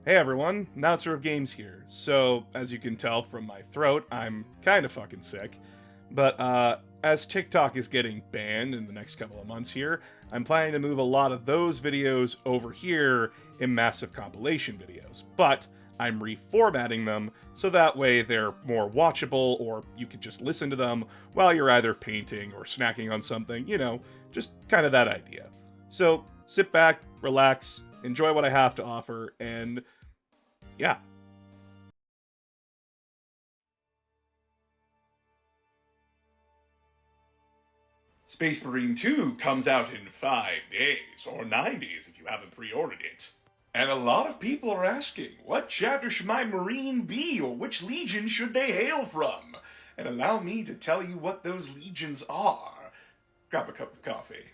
Hey everyone, Announcer of Games here. So, as you can tell from my throat, I'm kinda fucking sick. But, as TikTok is getting banned in the next couple of months here, I'm planning to move a lot of those videos over here in massive compilation videos. But, I'm reformatting them so that way they're more watchable, or you can just listen to them while you're either painting or snacking on something, just kind of that idea. So, sit back, relax, enjoy what I have to offer, and yeah. Space Marine 2 comes out in 5 days, or 9 days if you haven't pre-ordered it. And a lot of people are asking, what chapter should my Marine be, or which legion should they hail from? And allow me to tell you what those legions are. Grab a cup of coffee.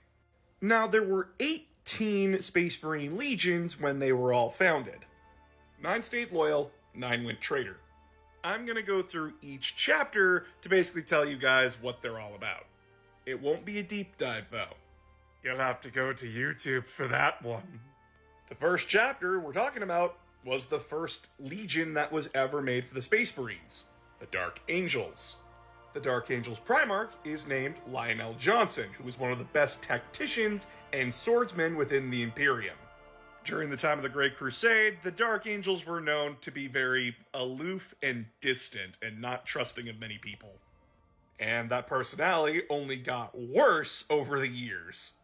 Now, there were 18 Space Marine legions when they were all founded. 9 stayed loyal, 9 went traitor. I'm gonna go through each chapter to basically tell you guys what they're all about. It won't be a deep dive, though. You'll have to go to YouTube for that one. The first chapter we're talking about was the first legion that was ever made for the Space Marines, the Dark Angels. The Dark Angels Primarch is named Lionel Johnson, who was one of the best tacticians and swordsmen within the Imperium. During the time of the Great Crusade, the Dark Angels were known to be very aloof and distant and not trusting of many people. And that personality only got worse over the years.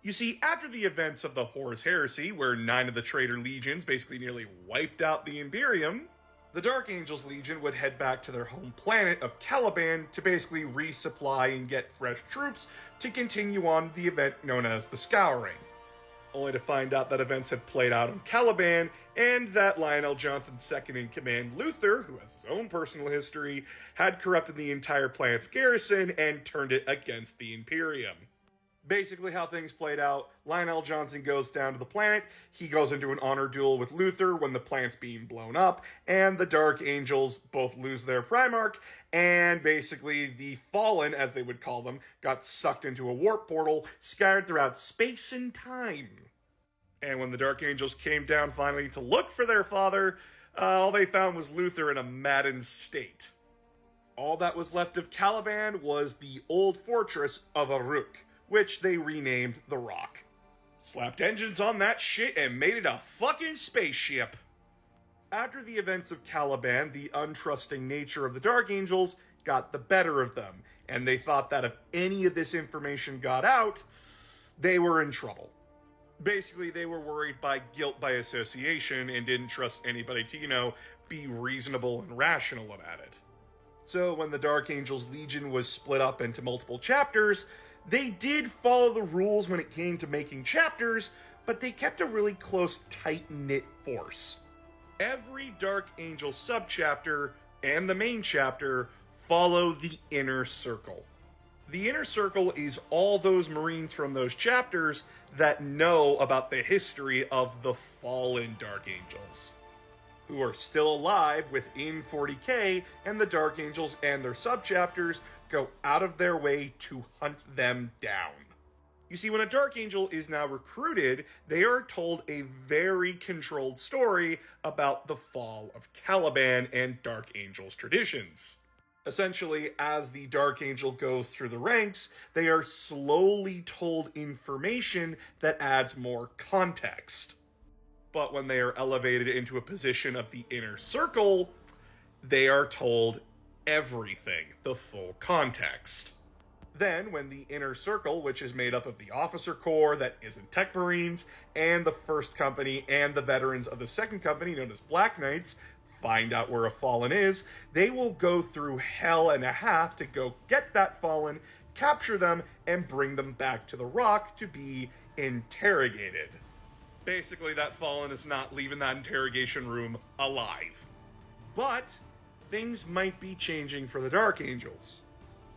You see, after the events of the Horus Heresy, where 9 of the traitor legions basically nearly wiped out the Imperium, the Dark Angels Legion would head back to their home planet of Caliban to basically resupply and get fresh troops to continue on the event known as the Scouring. Only to find out that events had played out on Caliban, and that Lionel Johnson's second-in-command, Luther, who has his own personal history, had corrupted the entire planet's garrison and turned it against the Imperium. Basically how things played out, Lionel Johnson goes down to the planet, he goes into an honor duel with Luther when the planet's being blown up, and the Dark Angels both lose their Primarch, and basically the Fallen, as they would call them, got sucked into a warp portal, scattered throughout space and time. And when the Dark Angels came down finally to look for their father, all they found was Luther in a maddened state. All that was left of Caliban was the old fortress of Aruk, which they renamed the Rock. Slapped engines on that shit and made it a fucking spaceship. After the events of Caliban, the untrusting nature of the Dark Angels got the better of them, and they thought that if any of this information got out, they were in trouble. Basically, they were worried by guilt by association and didn't trust anybody to, be reasonable and rational about it. So when the Dark Angels Legion was split up into multiple chapters, they did follow the rules when it came to making chapters, but they kept a really close, tight-knit force. Every Dark Angel subchapter and the main chapter follow the Inner Circle. The Inner Circle is all those Marines from those chapters that know about the history of the fallen Dark Angels, who are still alive within 40k, and the Dark Angels and their subchapters go out of their way to hunt them down. You see, when a Dark Angel is now recruited, they are told a very controlled story about the fall of Caliban and Dark Angel's traditions. Essentially, as the Dark Angel goes through the ranks, they are slowly told information that adds more context. But when they are elevated into a position of the Inner Circle, they are told everything, the full context. Then, when the Inner Circle, which is made up of the Officer Corps that isn't Tech Marines, and the First Company, and the veterans of the Second Company, known as Black Knights, find out where a Fallen is, they will go through hell and a half to go get that Fallen, capture them, and bring them back to the Rock to be interrogated. Basically, that Fallen is not leaving that interrogation room alive. But things might be changing for the Dark Angels.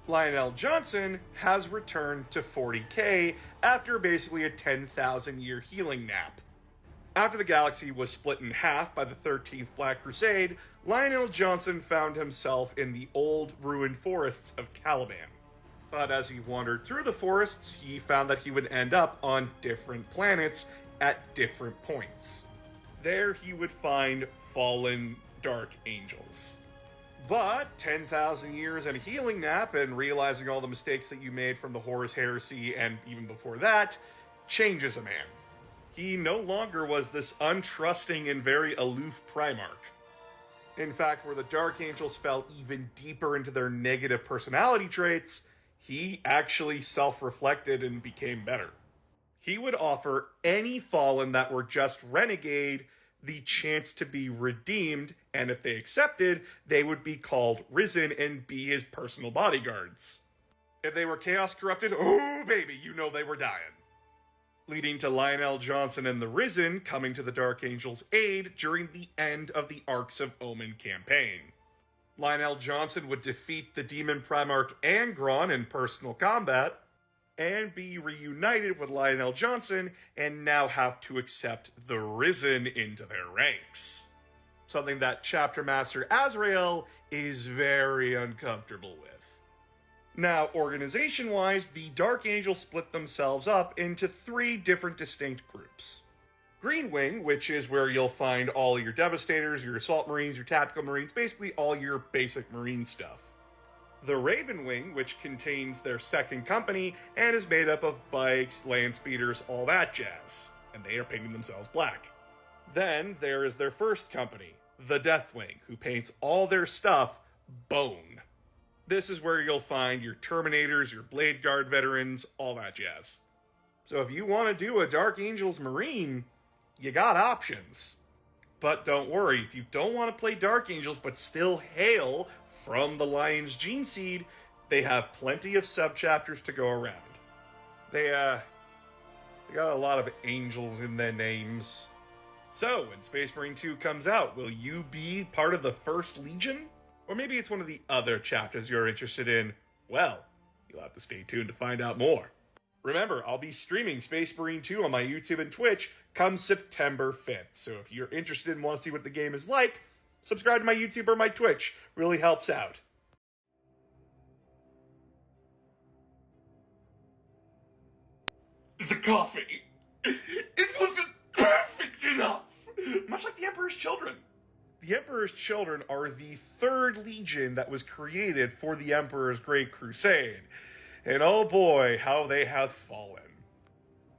Lionel Johnson has returned to 40k after basically a 10,000 year healing nap. After the galaxy was split in half by the 13th Black Crusade, Lionel Johnson found himself in the old ruined forests of Caliban. But as he wandered through the forests, he found that he would end up on different planets at different points. There he would find fallen Dark Angels. But 10,000 years and a healing nap and realizing all the mistakes that you made from the Horus Heresy and even before that changes a man. He no longer was this untrusting and very aloof Primarch. In fact, where the Dark Angels fell even deeper into their negative personality traits, he actually self-reflected and became better. He would offer any Fallen that were just renegade the chance to be redeemed, and if they accepted, they would be called Risen and be his personal bodyguards. If they were Chaos Corrupted, oh baby, you know they were dying. Leading to Lionel Johnson and the Risen coming to the Dark Angels' aid during the end of the Arcs of Omen campaign. Lionel Johnson would defeat the Demon Primarch Angron in personal combat, and be reunited with Lionel Johnson, and now have to accept the Risen into their ranks. Something that Chapter Master Azrael is very uncomfortable with. Now, organization-wise, the Dark Angels split themselves up into 3 different distinct groups. Green Wing, which is where you'll find all your Devastators, your Assault Marines, your Tactical Marines, basically all your basic Marine stuff. The Raven Wing, which contains their 2nd company and is made up of bikes, land speeders, all that jazz. And they are painting themselves black. Then there is their 1st company, the Death Wing, who paints all their stuff bone. This is where you'll find your Terminators, your Blade Guard veterans, all that jazz. So if you want to do a Dark Angels Marine, you got options. But don't worry, if you don't want to play Dark Angels but still hail from the Lion's Gene Seed, they have plenty of subchapters to go around. They got a lot of angels in their names. So, when Space Marine 2 comes out, will you be part of the 1st Legion? Or maybe it's one of the other chapters you're interested in. Well, you'll have to stay tuned to find out more. Remember, I'll be streaming Space Marine 2 on my YouTube and Twitch come September 5th. So if you're interested and want to see what the game is like, subscribe to my YouTube or my Twitch. Really helps out. The coffee. It wasn't perfect enough. Much like the Emperor's Children. The Emperor's Children are the 3rd Legion that was created for the Emperor's Great Crusade. And oh boy, how they have fallen.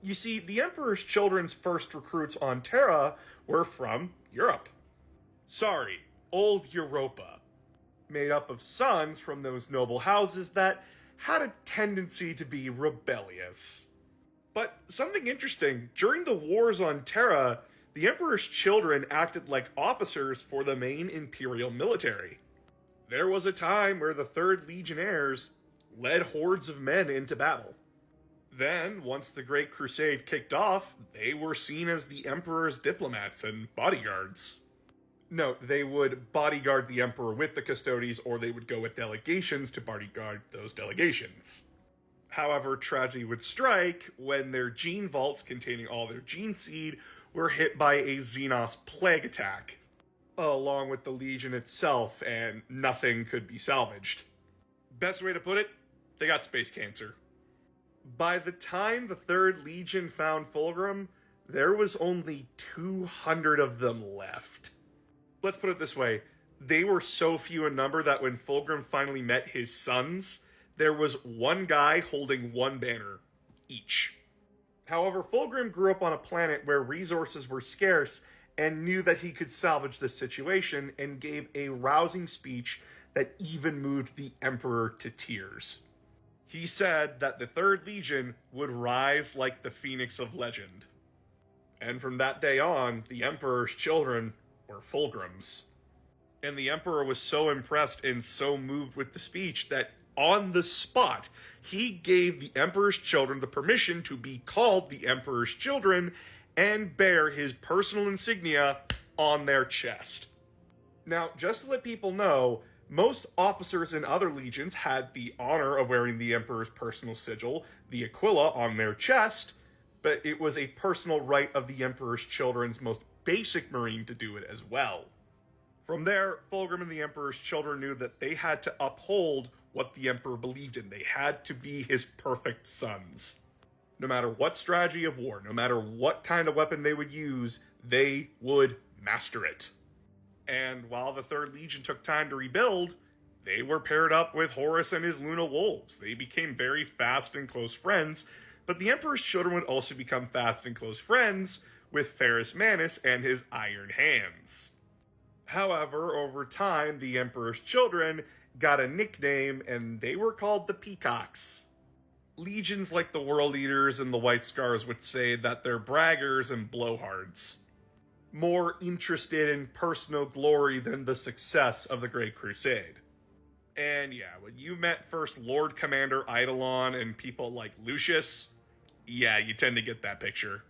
You see, the Emperor's Children's first recruits on Terra were from Europe. Sorry, old Europa. Made up of sons from those noble houses that had a tendency to be rebellious. But something interesting, during the wars on Terra, the Emperor's Children acted like officers for the main Imperial military. There was a time where the 3rd Legionnaires led hordes of men into battle. Then, once the Great Crusade kicked off, they were seen as the Emperor's diplomats and bodyguards. No, they would bodyguard the Emperor with the Custodes, or they would go with delegations to bodyguard those delegations. However, tragedy would strike when their gene vaults containing all their gene seed were hit by a Xenos plague attack, along with the Legion itself, and nothing could be salvaged. Best way to put it, they got space cancer. By the time the 3rd Legion found Fulgrim, there was only 200 of them left. Let's put it this way, they were so few in number that when Fulgrim finally met his sons, there was one guy holding one banner, each. However, Fulgrim grew up on a planet where resources were scarce and knew that he could salvage the situation, and gave a rousing speech that even moved the Emperor to tears. He said that the 3rd Legion would rise like the Phoenix of legend. And from that day on, the Emperor's Children were Fulgrims. And the Emperor was so impressed and so moved with the speech that on the spot, he gave the Emperor's Children the permission to be called the Emperor's Children and bear his personal insignia on their chest. Now, just to let people know, most officers in other legions had the honor of wearing the Emperor's personal sigil, the Aquila, on their chest, but it was a personal right of the Emperor's Children's most basic Marine to do it as well. From there, Fulgrim and the Emperor's Children knew that they had to uphold what the Emperor believed in. They had to be his perfect sons. No matter what strategy of war, no matter what kind of weapon they would use, they would master it. And while the 3rd Legion took time to rebuild, they were paired up with Horus and his Luna Wolves. They became very fast and close friends, but the Emperor's children would also become fast and close friends with Ferrus Manus and his Iron Hands. However, over time, the Emperor's children got a nickname, and they were called the Peacocks. Legions like the World Eaters and the White Scars would say that they're braggers and blowhards, more interested in personal glory than the success of the Great Crusade. And yeah, when you met First Lord Commander Eidolon and people like Lucius, yeah, you tend to get that picture.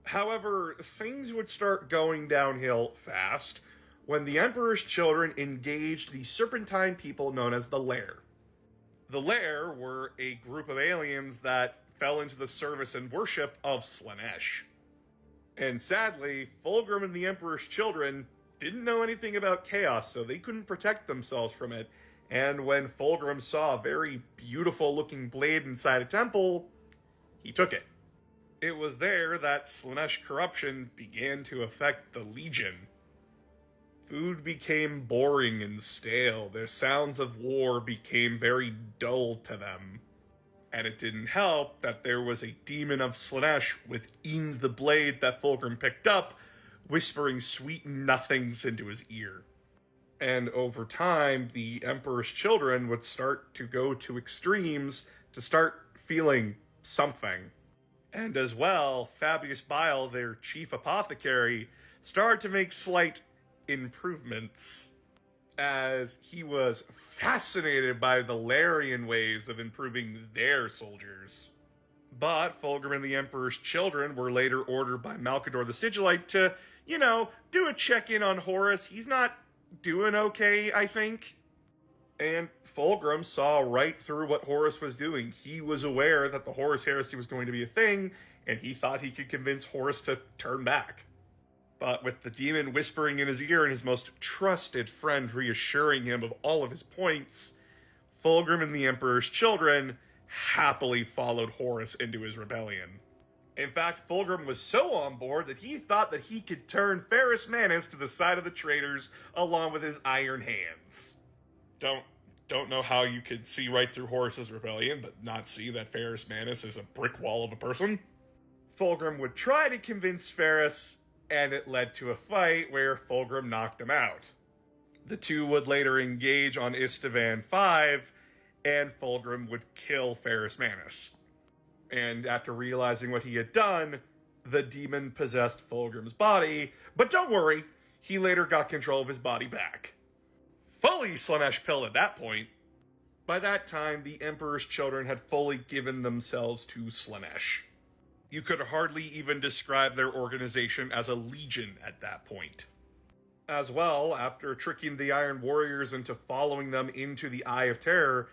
However, things would start going downhill fast when the Emperor's children engaged the Serpentine people known as the Lair. The Lair were a group of aliens that fell into the service and worship of Slaanesh. And sadly, Fulgrim and the Emperor's children didn't know anything about chaos, so they couldn't protect themselves from it. And when Fulgrim saw a very beautiful looking blade inside a temple, he took it. It was there that Slaanesh corruption began to affect the Legion. Food became boring and stale. The sounds of war became very dull to them. And it didn't help that there was a demon of Slaanesh within the blade that Fulgrim picked up, whispering sweet nothings into his ear. And over time, the Emperor's children would start to go to extremes to start feeling something. And as well, Fabius Bile, their chief apothecary, started to make slight improvements, as he was fascinated by the Larian ways of improving their soldiers. But Fulgrim and the Emperor's children were later ordered by Malcador the Sigillite to, do a check-in on Horus. He's not doing okay, I think. And Fulgrim saw right through what Horus was doing. He was aware that the Horus heresy was going to be a thing, and he thought he could convince Horus to turn back. But with the demon whispering in his ear and his most trusted friend reassuring him of all of his points, Fulgrim and the Emperor's children happily followed Horus into his rebellion. In fact, Fulgrim was so on board that he thought that he could turn Ferrus Manus to the side of the traitors along with his Iron Hands. Don't know how you could see right through Horus's rebellion, but not see that Ferrus Manus is a brick wall of a person. Fulgrim would try to convince Ferrus, and it led to a fight where Fulgrim knocked him out. The two would later engage on Istvan V, and Fulgrim would kill Ferrus Manus. And after realizing what he had done, the demon possessed Fulgrim's body, but don't worry, he later got control of his body back. Fully Slaanesh pilled at that point. By that time, the Emperor's children had fully given themselves to Slaanesh. You could hardly even describe their organization as a legion at that point. As well, after tricking the Iron Warriors into following them into the Eye of Terror,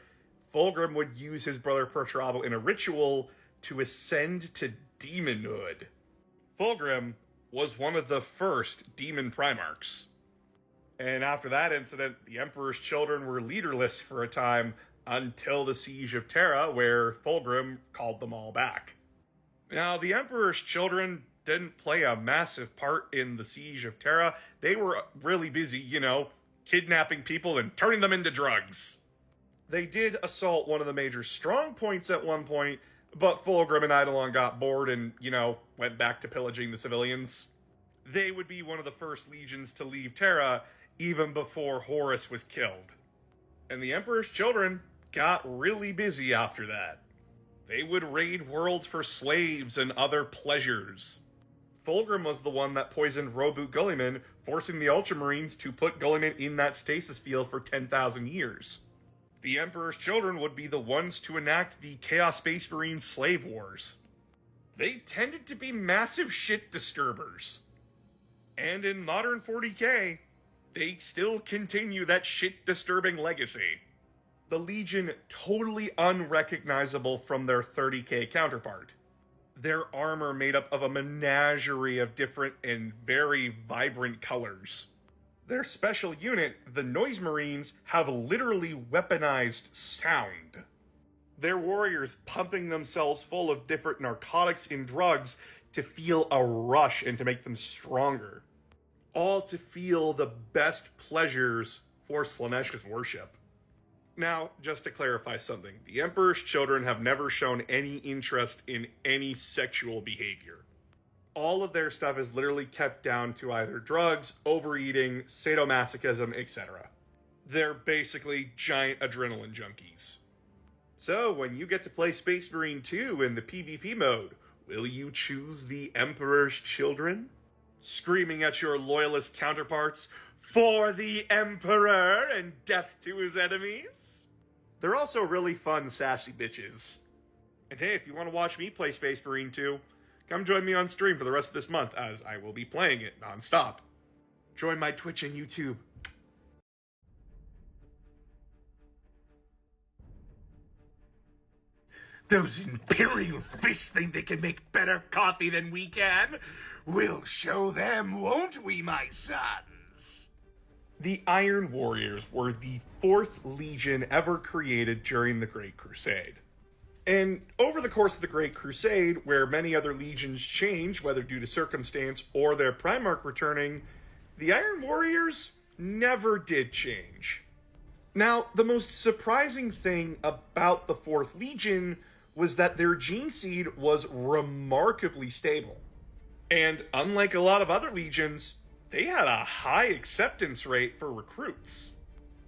Fulgrim would use his brother Perturabo in a ritual to ascend to demonhood. Fulgrim was one of the first demon primarchs. And after that incident, the Emperor's children were leaderless for a time until the Siege of Terra, where Fulgrim called them all back. Now, the Emperor's children didn't play a massive part in the Siege of Terra. They were really busy, kidnapping people and turning them into drugs. They did assault one of the major strong points at one point, but Fulgrim and Eidolon got bored and, went back to pillaging the civilians. They would be one of the first legions to leave Terra, even before Horus was killed. And the Emperor's children got really busy after that. They would raid worlds for slaves and other pleasures. Fulgrim was the one that poisoned Roboot Gulliman, forcing the Ultramarines to put Gulliman in that stasis field for 10,000 years. The Emperor's children would be the ones to enact the Chaos Space Marine slave wars. They tended to be massive shit disturbers. And in modern 40k, they still continue that shit disturbing legacy. The Legion totally unrecognizable from their 30k counterpart. Their armor made up of a menagerie of different and very vibrant colors. Their special unit, the Noise Marines, have literally weaponized sound. They're warriors pumping themselves full of different narcotics and drugs to feel a rush and to make them stronger. All to feel the best pleasures for Slaanesha's worship. Now, just to clarify something, the Emperor's children have never shown any interest in any sexual behavior. All of their stuff is literally kept down to either drugs, overeating, sadomasochism, etc. They're basically giant adrenaline junkies. So, when you get to play Space Marine 2 in the PvP mode, will you choose the Emperor's children? Screaming at your loyalist counterparts, "For the Emperor and death to his enemies"? They're also really fun, sassy bitches. And hey, if you want to watch me play Space Marine 2, come join me on stream for the rest of this month, as I will be playing it non-stop. Join my Twitch and YouTube. Those Imperial Fists think they can make better coffee than we can? We'll show them, won't we, my sons? The Iron Warriors were the 4th Legion ever created during the Great Crusade. And over the course of the Great Crusade, where many other legions changed, whether due to circumstance or their Primarch returning, the Iron Warriors never did change. Now, the most surprising thing about the 4th Legion was that their gene seed was remarkably stable. And unlike a lot of other legions, they had a high acceptance rate for recruits.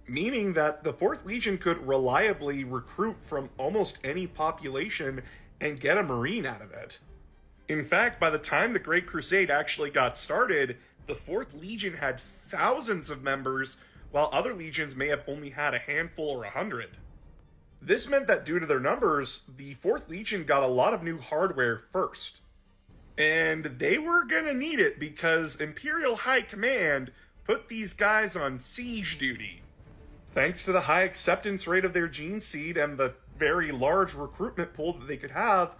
Meaning that the 4th Legion could reliably recruit from almost any population and get a Marine out of it. In fact, by the time the Great Crusade actually got started, the 4th Legion had thousands of members, while other legions may have only had a handful or 100. This meant that due to their numbers, the 4th Legion got a lot of new hardware first. And they were gonna need it because Imperial High Command put these guys on siege duty. Thanks to the high acceptance rate of their gene seed and the very large recruitment pool that they could have,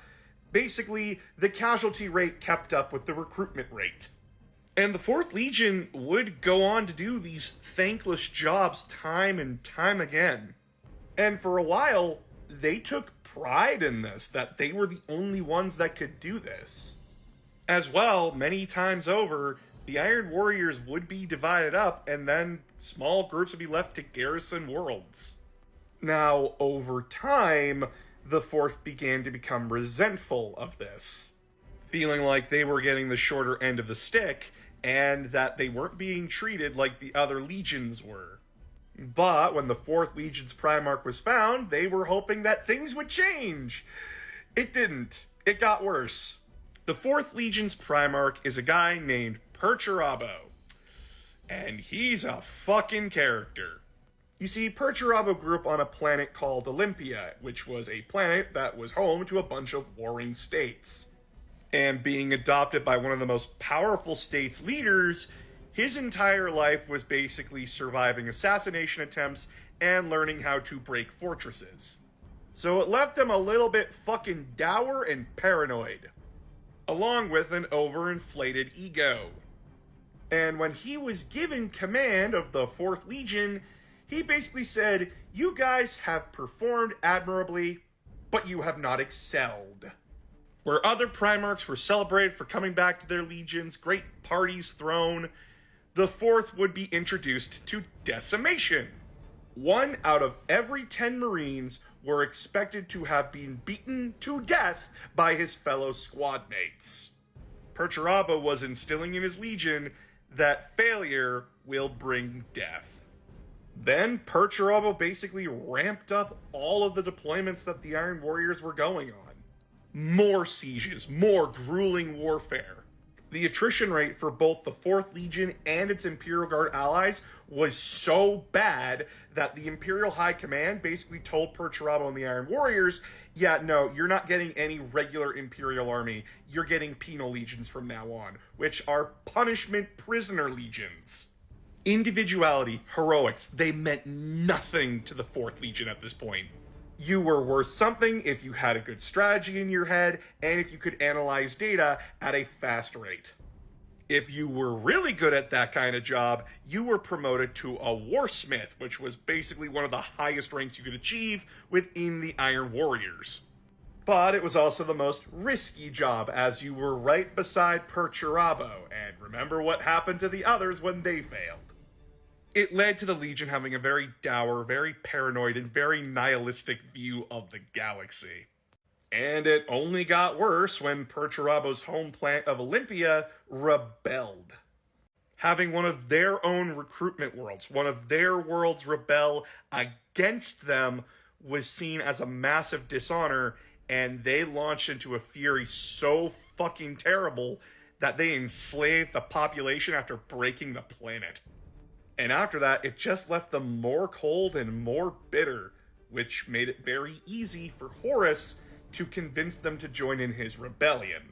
basically the casualty rate kept up with the recruitment rate. And the 4th Legion would go on to do these thankless jobs time and time again. And for a while, they took pride in this, that they were the only ones that could do this. As well, many times over, the Iron Warriors would be divided up, and then small groups would be left to garrison worlds. Now, over time, the 4th began to become resentful of this, feeling like they were getting the shorter end of the stick, and that they weren't being treated like the other legions were. But when the 4th Legion's Primarch was found, they were hoping that things would change. It didn't. It got worse. The 4th Legion's Primarch is a guy named Perturabo. And he's a fucking character. You see, Perturabo grew up on a planet called Olympia, which was a planet that was home to a bunch of warring states. And being adopted by one of the most powerful state's leaders, his entire life was basically surviving assassination attempts and learning how to break fortresses. So it left him a little bit fucking dour and paranoid, along with an overinflated ego. And when he was given command of the 4th Legion, he basically said, "You guys have performed admirably, but you have not excelled." Where other Primarchs were celebrated for coming back to their legions, great parties thrown, the 4th would be introduced to decimation. 1 out of every 10 Marines were expected to have been beaten to death by his fellow squad mates. Perturabo was instilling in his legion that failure will bring death. Then Perturabo basically ramped up all of the deployments that the Iron Warriors were going on. More sieges, more grueling warfare. The attrition rate for both the 4th Legion and its Imperial Guard allies was so bad that the Imperial High Command basically told Perturabo and the Iron Warriors, "Yeah, no, you're not getting any regular Imperial army. You're getting penal legions from now on, which are punishment prisoner legions." Individuality, heroics, they meant nothing to the 4th Legion at this point. You were worth something if you had a good strategy in your head and if you could analyze data at a fast rate. If you were really good at that kind of job, you were promoted to a warsmith, which was basically one of the highest ranks you could achieve within the Iron Warriors. But it was also the most risky job, as you were right beside Perturabo, and remember what happened to the others when they failed. It led to the Legion having a very dour, very paranoid, and very nihilistic view of the galaxy. And it only got worse when Perturabo's home planet of Olympia rebelled. Having one of their own recruitment worlds, one of their worlds rebel against them, was seen as a massive dishonor, and they launched into a fury so fucking terrible that they enslaved the population after breaking the planet. And after that, it just left them more cold and more bitter, which made it very easy for Horus to convince them to join in his rebellion.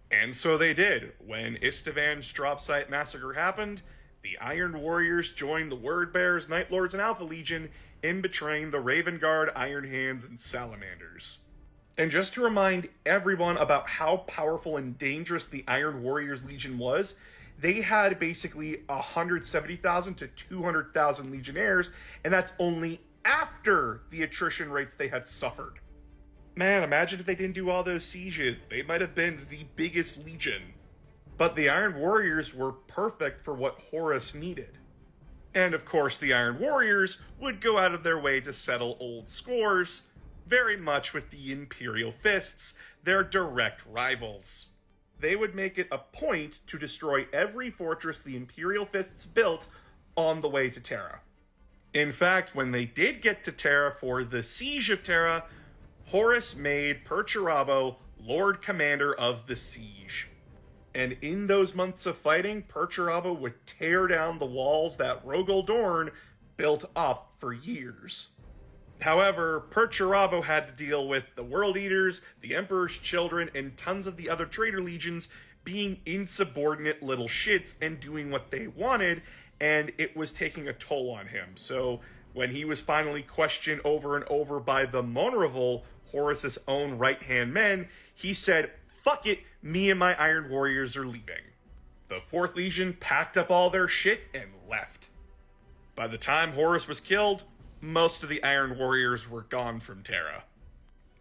And so they did. When Istvan's drop site massacre happened, the Iron Warriors joined the Word Bearers, Night Lords, and Alpha Legion in betraying the Raven Guard, Iron Hands, and Salamanders. And just to remind everyone about how powerful and dangerous the Iron Warriors Legion was, they had basically 170,000 to 200,000 Legionnaires, and that's only after the attrition rates they had suffered. Man, imagine if they didn't do all those sieges. They might have been the biggest legion. But the Iron Warriors were perfect for what Horus needed. And of course, the Iron Warriors would go out of their way to settle old scores, very much with the Imperial Fists, their direct rivals. They would make it a point to destroy every fortress the Imperial Fists built on the way to Terra. In fact, when they did get to Terra for the Siege of Terra, Horus made Perturabo Lord Commander of the Siege. And in those months of fighting, Perturabo would tear down the walls that Rogol Dorn built up for years. However, Perturabo had to deal with the World Eaters, the Emperor's Children, and tons of the other traitor legions being insubordinate little shits and doing what they wanted, and it was taking a toll on him. So when he was finally questioned over and over by the Monreval, Horus's own right-hand men, he said, "Fuck it, me and my Iron Warriors are leaving." The 4th Legion packed up all their shit and left. By the time Horus was killed, most of the Iron Warriors were gone from Terra.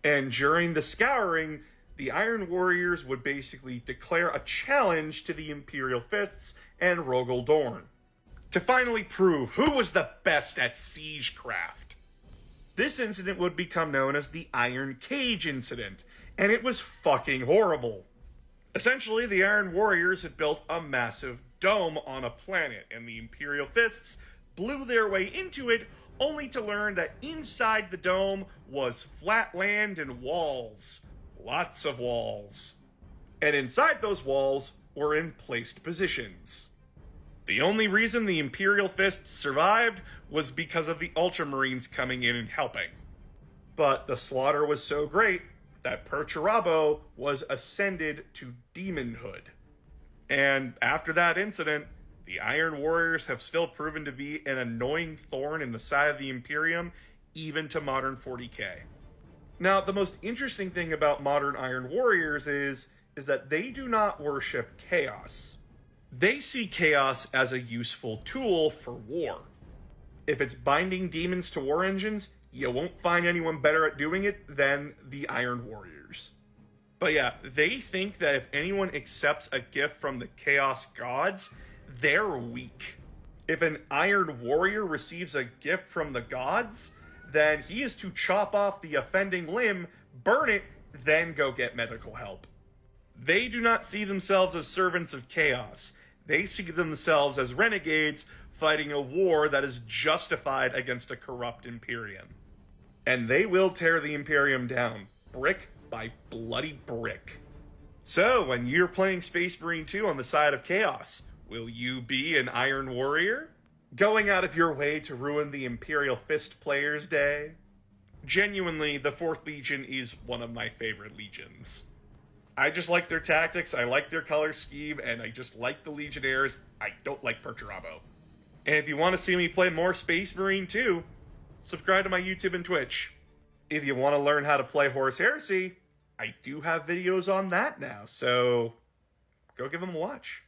And during the Scouring, the Iron Warriors would basically declare a challenge to the Imperial Fists and Rogol Dorn to finally prove who was the best at siegecraft. This incident would become known as the Iron Cage Incident, and it was fucking horrible. Essentially, the Iron Warriors had built a massive dome on a planet, and the Imperial Fists blew their way into it, only to learn that inside the dome was flat land and walls. Lots of walls. And inside those walls were in placed positions. The only reason the Imperial Fists survived was because of the Ultramarines coming in and helping. But the slaughter was so great that Perturabo was ascended to demonhood. And after that incident, the Iron Warriors have still proven to be an annoying thorn in the side of the Imperium, even to modern 40k. Now, the most interesting thing about modern Iron Warriors is that they do not worship chaos. They see chaos as a useful tool for war. If it's binding demons to war engines, you won't find anyone better at doing it than the Iron Warriors. But yeah, they think that if anyone accepts a gift from the Chaos Gods, they're weak. If an Iron Warrior receives a gift from the gods, then he is to chop off the offending limb, burn it, then go get medical help. They do not see themselves as servants of chaos. They see themselves as renegades fighting a war that is justified against a corrupt Imperium. And they will tear the Imperium down, brick by bloody brick. So, when you're playing Space Marine 2 on the side of Chaos, will you be an Iron Warrior? Going out of your way to ruin the Imperial Fist player's day? Genuinely, the 4th Legion is one of my favorite legions. I just like their tactics, I like their color scheme, and I just like the Legionnaires. I don't like Perturabo. And if you want to see me play more Space Marine 2, subscribe to my YouTube and Twitch. If you want to learn how to play Horus Heresy, I do have videos on that now, so go give them a watch.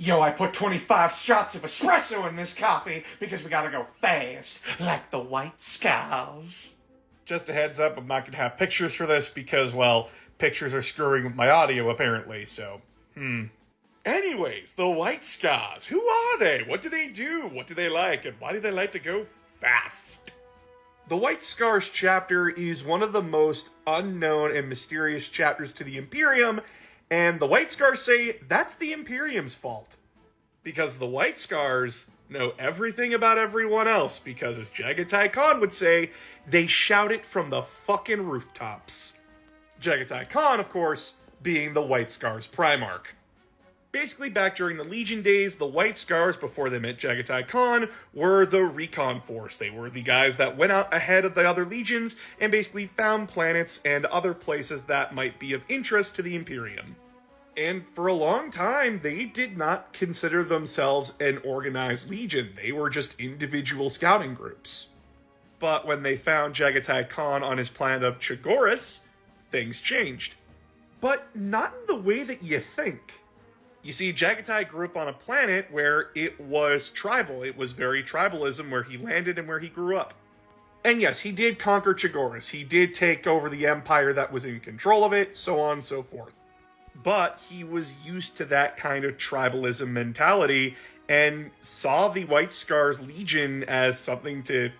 Yo, I put 25 shots of espresso in this coffee because we gotta go fast, like the White Scars. Just a heads up, I'm not gonna have pictures for this because, well, pictures are screwing with my audio apparently, so, Anyways, the White Scars. Who are they? What do they do? What do they like? And why do they like to go fast? The White Scars chapter is one of the most unknown and mysterious chapters to the Imperium, and the White Scars say that's the Imperium's fault. Because the White Scars know everything about everyone else, because as Jagatai Khan would say, they shout it from the fucking rooftops. Jagatai Khan, of course, being the White Scars Primarch. Basically, back during the Legion days, the White Scars, before they met Jagatai Khan, were the recon force. They were the guys that went out ahead of the other legions and basically found planets and other places that might be of interest to the Imperium. And for a long time, they did not consider themselves an organized legion. They were just individual scouting groups. But when they found Jagatai Khan on his planet of Chagoris, things changed. But not in the way that you think. You see, Jagatai grew up on a planet where it was tribal. It was very tribalism, where he landed and where he grew up. And yes, he did conquer Chagoris. He did take over the empire that was in control of it, so on and so forth. But he was used to that kind of tribalism mentality and saw the White Scars Legion as something to,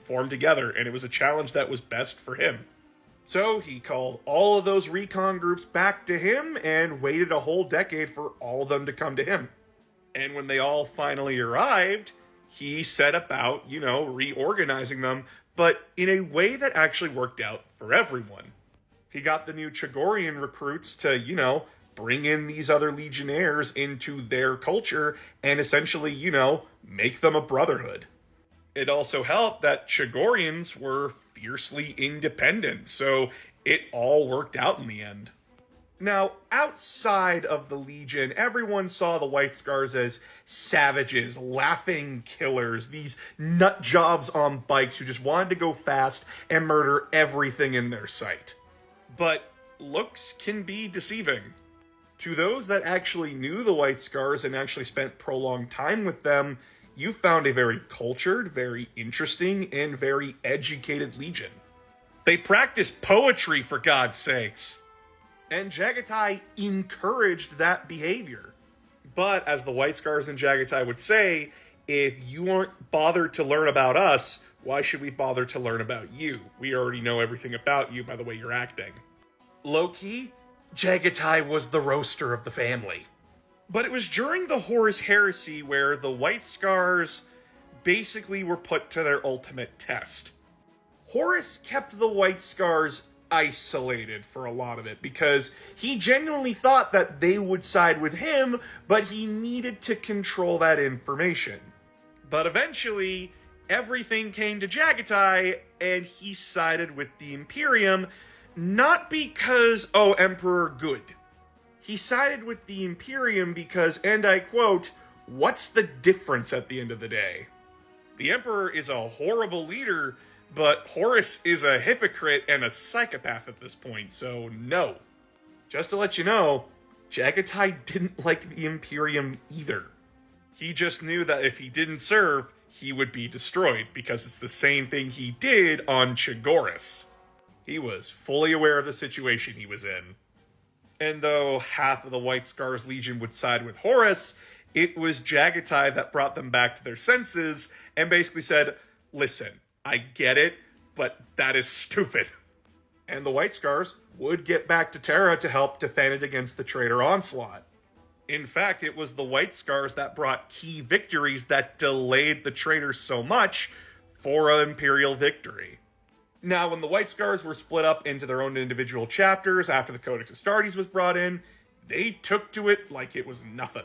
form together. And it was a challenge that was best for him. So he called all of those recon groups back to him and waited a whole decade for all of them to come to him. And when they all finally arrived, he set about, reorganizing them, but in a way that actually worked out for everyone. He got the new Chagorian recruits to, bring in these other legionnaires into their culture and essentially, make them a brotherhood. It also helped that Chagorians were fiercely independent, so it all worked out in the end. Now, outside of the Legion, everyone saw the White Scars as savages, laughing killers, these nut jobs on bikes who just wanted to go fast and murder everything in their sight. But looks can be deceiving. To those that actually knew the White Scars and actually spent prolonged time with them, you found a very cultured, very interesting, and very educated legion. They practiced poetry, for God's sakes. And Jagatai encouraged that behavior. But as the White Scars and Jagatai would say, if you aren't bothered to learn about us, why should we bother to learn about you? We already know everything about you by the way you're acting. Low-key, Jagatai was the roaster of the family. But it was during the Horus Heresy where the White Scars basically were put to their ultimate test. Horus kept the White Scars isolated for a lot of it because he genuinely thought that they would side with him, but he needed to control that information. But eventually, everything came to Jagatai, and he sided with the Imperium, not because, Emperor good. He sided with the Imperium because, and I quote, what's the difference at the end of the day? The Emperor is a horrible leader, but Horus is a hypocrite and a psychopath at this point, so no. Just to let you know, Jagatai didn't like the Imperium either. He just knew that if he didn't serve, he would be destroyed, because it's the same thing he did on Chagoris. He was fully aware of the situation he was in. And though half of the White Scars Legion would side with Horus, it was Jagatai that brought them back to their senses and basically said, listen, I get it, but that is stupid. And the White Scars would get back to Terra to help defend it against the traitor onslaught. In fact, it was the White Scars that brought key victories that delayed the traitors so much for an Imperial victory. Now, when the White Scars were split up into their own individual chapters after the Codex Astartes was brought in, they took to it like it was nothing.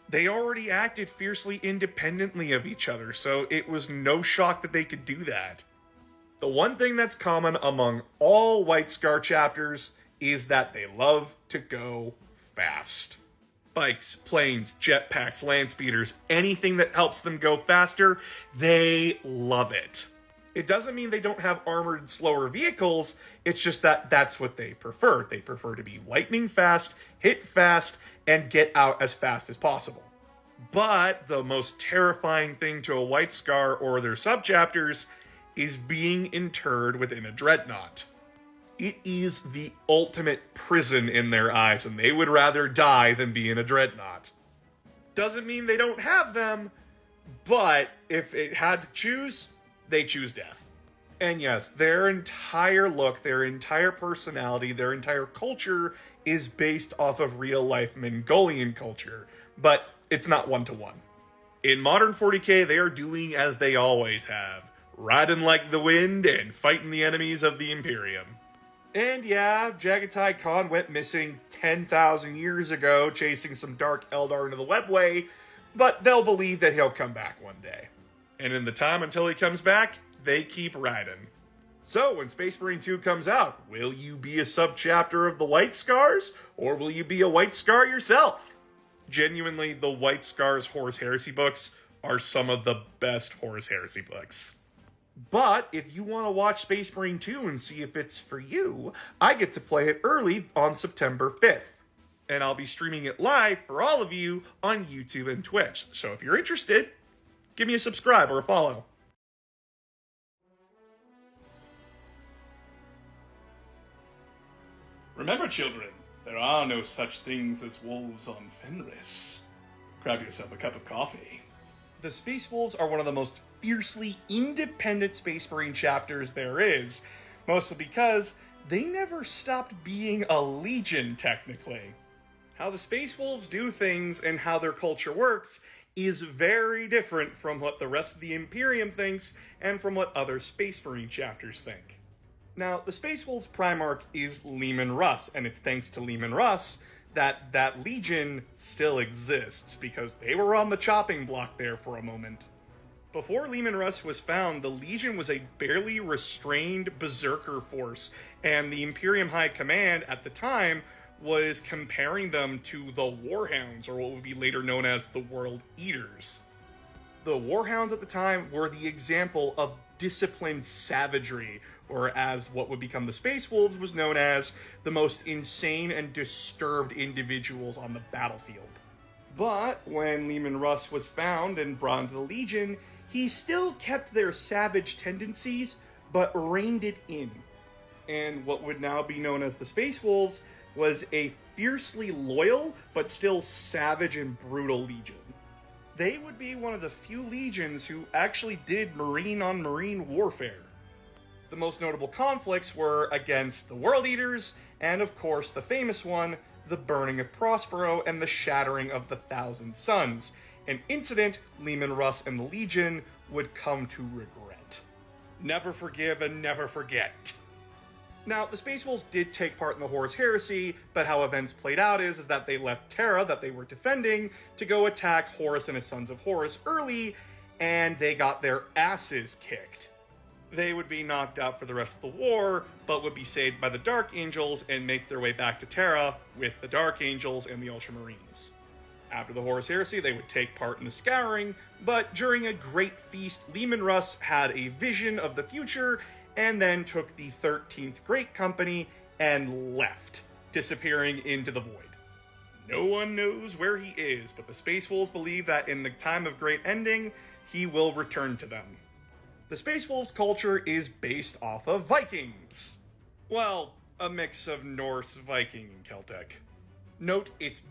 They already acted fiercely independently of each other, so it was no shock that they could do that. The one thing that's common among all White Scar chapters is that they love to go fast. Bikes, planes, jetpacks, land speeders, anything that helps them go faster, they love it. It doesn't mean they don't have armored, slower vehicles, it's just that that's what they prefer. They prefer to be lightning fast, hit fast, and get out as fast as possible. But the most terrifying thing to a White Scar or their subchapters is being interred within a dreadnought. It is the ultimate prison in their eyes, and they would rather die than be in a dreadnought. Doesn't mean they don't have them, but if it had to choose, they choose death. And yes, their entire look, their entire personality, their entire culture is based off of real-life Mongolian culture, but it's not one-to-one. In modern 40k, they are doing as they always have, riding like the wind and fighting the enemies of the Imperium. And yeah, Jagatai Khan went missing 10,000 years ago chasing some dark Eldar into the webway, but they'll believe that he'll come back one day. And in the time until he comes back, they keep riding. So when Space Marine 2 comes out, will you be a subchapter of the White Scars, or will you be a White Scar yourself? Genuinely, the White Scars Horus Heresy books are some of the best Horus Heresy books. But if you want to watch Space Marine 2 and see if it's for you, I get to play it early on September 5th. And I'll be streaming it live for all of you on YouTube and Twitch. So if you're interested, give me a subscribe or a follow. Remember, children, there are no such things as wolves on Fenris. Grab yourself a cup of coffee. The Space Wolves are one of the most fiercely independent Space Marine chapters there is, mostly because they never stopped being a legion, technically. How the Space Wolves do things and how their culture works is very different from what the rest of the Imperium thinks and from what other Space Marine chapters think. Now, the Space Wolves Primarch is Leman Russ, and it's thanks to Leman Russ that Legion still exists, because they were on the chopping block there for a moment. Before Leman Russ was found, the Legion was a barely restrained berserker force, and the Imperium High Command at the time was comparing them to the Warhounds, or what would be later known as the World Eaters. The Warhounds at the time were the example of disciplined savagery, or as what would become the Space Wolves was known as, the most insane and disturbed individuals on the battlefield. But when Leman Russ was found and brought into the Legion, he still kept their savage tendencies, but reined it in. And what would now be known as the Space Wolves was a fiercely loyal, but still savage and brutal legion. They would be one of the few legions who actually did marine-on-marine warfare. The most notable conflicts were against the World Eaters, and of course the famous one, the burning of Prospero and the shattering of the Thousand Suns, an incident Leman Russ and the Legion would come to regret. Never forgive and never forget. Now, the Space Wolves did take part in the Horus Heresy, but how events played out is that they left Terra, that they were defending, to go attack Horus and his Sons of Horus early, and they got their asses kicked. They would be knocked out for the rest of the war, but would be saved by the Dark Angels and make their way back to Terra with the Dark Angels and the Ultramarines. After the Horus Heresy, they would take part in the Scouring, but during a great feast, Leman Russ had a vision of the future and then took the 13th Great Company and left, disappearing into the void. No one knows where he is, but the Space Wolves believe that in the time of Great Ending, he will return to them. The Space Wolves culture is based off of Vikings. Well, a mix of Norse, Viking, and Celtic. Note, it's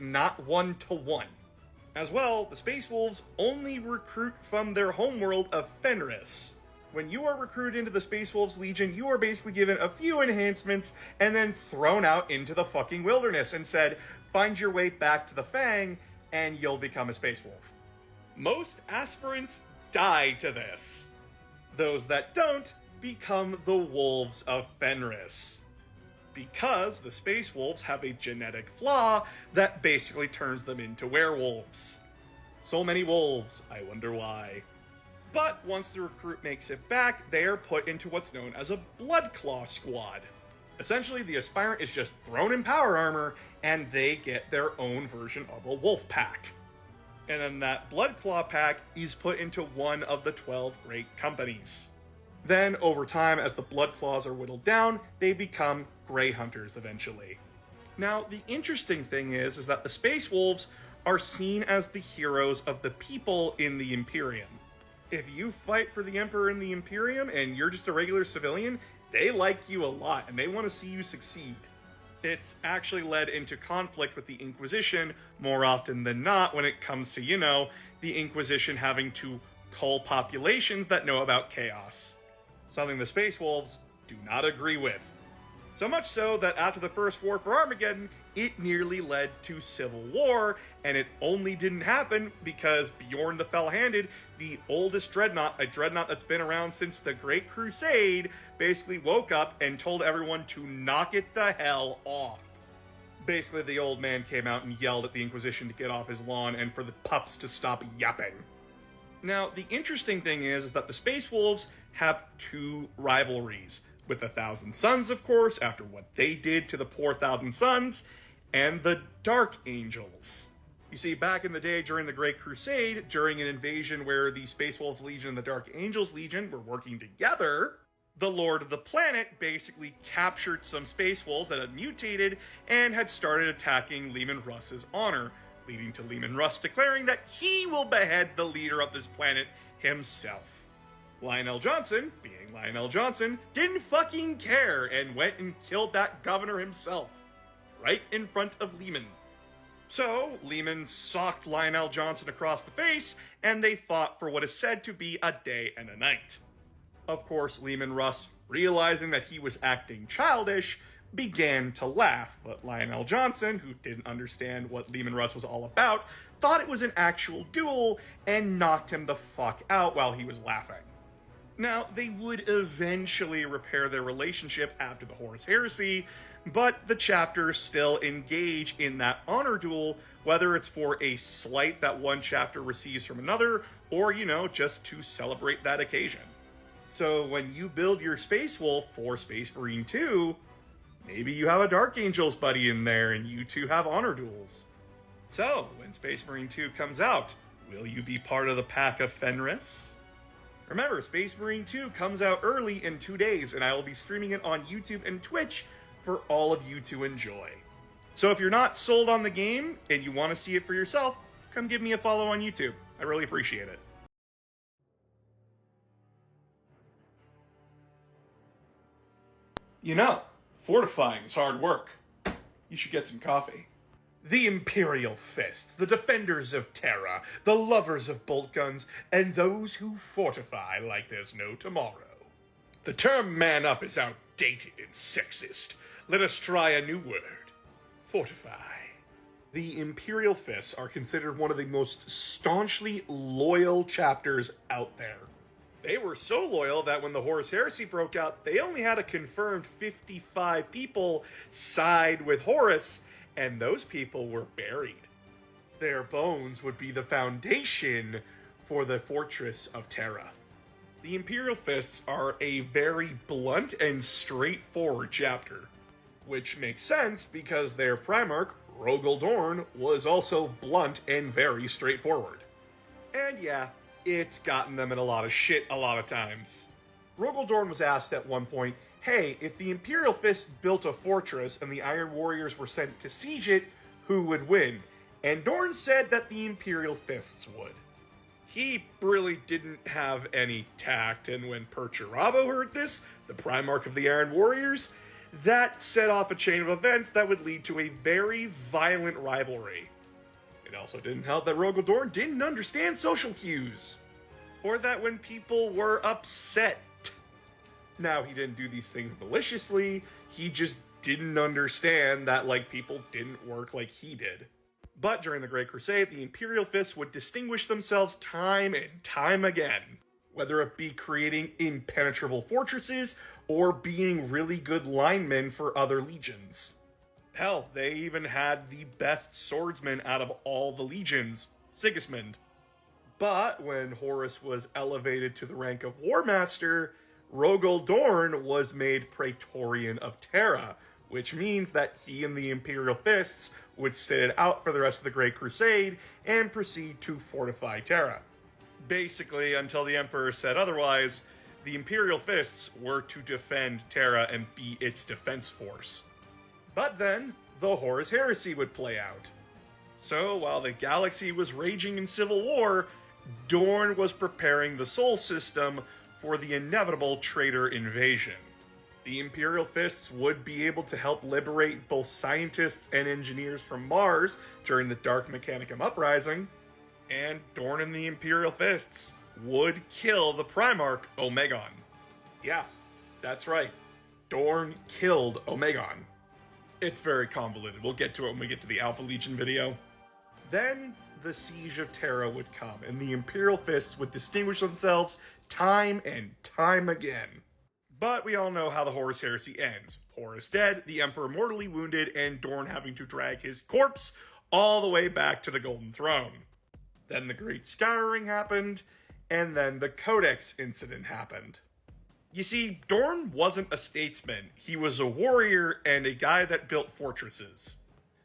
not one-to-one. As well, the Space Wolves only recruit from their homeworld of Fenris. When you are recruited into the Space Wolves Legion, you are basically given a few enhancements and then thrown out into the fucking wilderness and said, find your way back to the Fang and you'll become a Space Wolf. Most aspirants die to this. Those that don't become the Wolves of Fenris. Because the Space Wolves have a genetic flaw that basically turns them into werewolves. So many wolves, I wonder why. But once the recruit makes it back, they are put into what's known as a Bloodclaw squad. Essentially, the aspirant is just thrown in power armor, and they get their own version of a wolf pack. And then that Bloodclaw pack is put into one of the 12 Great Companies. Then, over time, as the Blood Claws are whittled down, they become Grey Hunters eventually. Now, the interesting thing is that the Space Wolves are seen as the heroes of the people in the Imperium. If you fight for the Emperor in the Imperium and you're just a regular civilian, they like you a lot and they want to see you succeed. It's actually led into conflict with the Inquisition more often than not when it comes to, the Inquisition having to cull populations that know about chaos. Something the Space Wolves do not agree with. So much so that after the First War for Armageddon, it nearly led to civil war, and it only didn't happen because Bjorn the Fell-Handed, the oldest dreadnought, a dreadnought that's been around since the Great Crusade, basically woke up and told everyone to knock it the hell off. Basically, the old man came out and yelled at the Inquisition to get off his lawn and for the pups to stop yapping. Now, the interesting thing is that the Space Wolves have two rivalries. With the Thousand Sons, of course, after what they did to the poor Thousand Sons, and the Dark Angels. You see, back in the day during the Great Crusade, during an invasion where the Space Wolves Legion and the Dark Angels Legion were working together, the Lord of the Planet basically captured some Space Wolves that had mutated and had started attacking Leman Russ's honor, leading to Leman Russ declaring that he will behead the leader of this planet himself. Lionel Johnson, being Lionel Johnson, didn't fucking care and went and killed that governor himself, right in front of Leman. So, Leman socked Lionel Johnson across the face, and they fought for what is said to be a day and a night. Of course, Leman Russ, realizing that he was acting childish, began to laugh, but Lionel Johnson, who didn't understand what Leman Russ was all about, thought it was an actual duel and knocked him the fuck out while he was laughing. Now, they would eventually repair their relationship after the Horus Heresy, but the chapters still engage in that honor duel, whether it's for a slight that one chapter receives from another, or, just to celebrate that occasion. So when you build your Space Wolf for Space Marine 2, maybe you have a Dark Angels buddy in there and you two have honor duels. So, when Space Marine 2 comes out, will you be part of the pack of Fenris? Remember, Space Marine 2 comes out early in 2 days, and I will be streaming it on YouTube and Twitch for all of you to enjoy. So if you're not sold on the game, and you want to see it for yourself, come give me a follow on YouTube. I really appreciate it. Fortifying is hard work. You should get some coffee. The Imperial Fists, the defenders of Terra, the lovers of bolt guns, and those who fortify like there's no tomorrow. The term man up is outdated and sexist. Let us try a new word. Fortify. The Imperial Fists are considered one of the most staunchly loyal chapters out there. They were so loyal that when the Horus Heresy broke out, they only had a confirmed 55 people side with Horus, and those people were buried. Their bones would be the foundation for the fortress of Terra. The Imperial Fists are a very blunt and straightforward chapter, which makes sense because their Primarch, Rogel Dorn, was also blunt and very straightforward. And yeah, it's gotten them in a lot of shit a lot of times. Rogel Dorn was asked at one point, hey, if the Imperial Fists built a fortress and the Iron Warriors were sent to siege it, who would win? And Dorn said that the Imperial Fists would. He really didn't have any tact, and when Perturabo heard this, the Primarch of the Iron Warriors, that set off a chain of events that would lead to a very violent rivalry. It also didn't help that Rogel Dorn didn't understand social cues, or that when people were upset. Now, he didn't do these things maliciously, he just didn't understand that, people didn't work like he did. But during the Great Crusade, the Imperial Fists would distinguish themselves time and time again, whether it be creating impenetrable fortresses or being really good linemen for other legions. Hell, they even had the best swordsman out of all the legions, Sigismund. But when Horus was elevated to the rank of War Master, Rogel Dorn was made Praetorian of Terra, which means that he and the Imperial Fists would sit it out for the rest of the Great Crusade and proceed to fortify Terra. Basically, until the Emperor said otherwise, The Imperial Fists were to defend Terra and be its defense force. But then, the Horus Heresy would play out. So, while the galaxy was raging in civil war, Dorn was preparing the Sol System for the inevitable traitor invasion. The Imperial Fists would be able to help liberate both scientists and engineers from Mars during the Dark Mechanicum Uprising, and Dorn and the Imperial Fists would kill the Primarch Omegon. Yeah, that's right. Dorn killed Omegon. It's very convoluted. We'll get to it when we get to the Alpha Legion video. Then the Siege of Terra would come, and the Imperial Fists would distinguish themselves time and time again. But we all know how the Horus Heresy ends. Horus dead, the Emperor mortally wounded, and Dorn having to drag his corpse all the way back to the Golden Throne. Then the Great Scouring happened, and then the Codex incident happened. You see, Dorn wasn't a statesman. He was a warrior and a guy that built fortresses.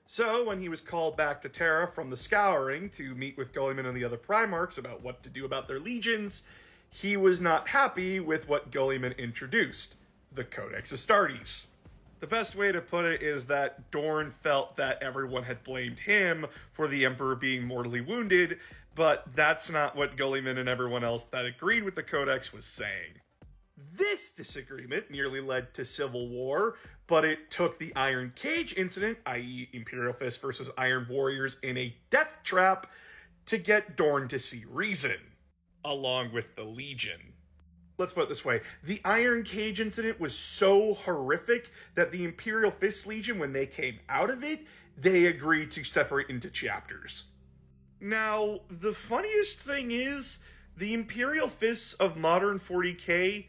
So, when he was called back to Terra from the Scouring to meet with Guilliman and the other Primarchs about what to do about their legions, he was not happy with what Guilliman introduced, the Codex Astartes. The best way to put it is that Dorn felt that everyone had blamed him for the Emperor being mortally wounded, but that's not what Guilliman and everyone else that agreed with the Codex was saying. This disagreement nearly led to civil war, but it took the Iron Cage incident, i.e. Imperial Fist versus Iron Warriors in a death trap, to get Dorn to see reason, along with the Legion. Let's put it this way, the Iron Cage incident was so horrific that the Imperial Fist Legion, when they came out of it, they agreed to separate into chapters. Now, the funniest thing is, the Imperial Fists of modern 40k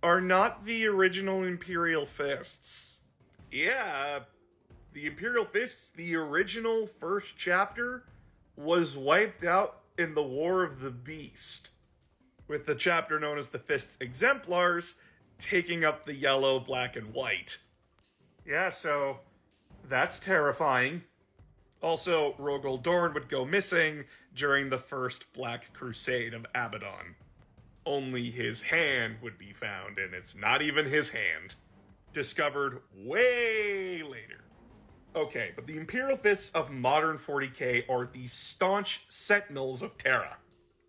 are not the original Imperial Fists. Yeah, the Imperial Fists, the original first chapter, was wiped out in the War of the Beast, with the chapter known as the Fists Exemplars taking up the yellow, black, and white. Yeah, so that's terrifying. Also, Rogol Dorn would go missing during the first Black Crusade of Abaddon. Only his hand would be found, and it's not even his hand. Discovered way later. Okay, but the Imperial Fists of modern 40k are the staunch sentinels of Terra.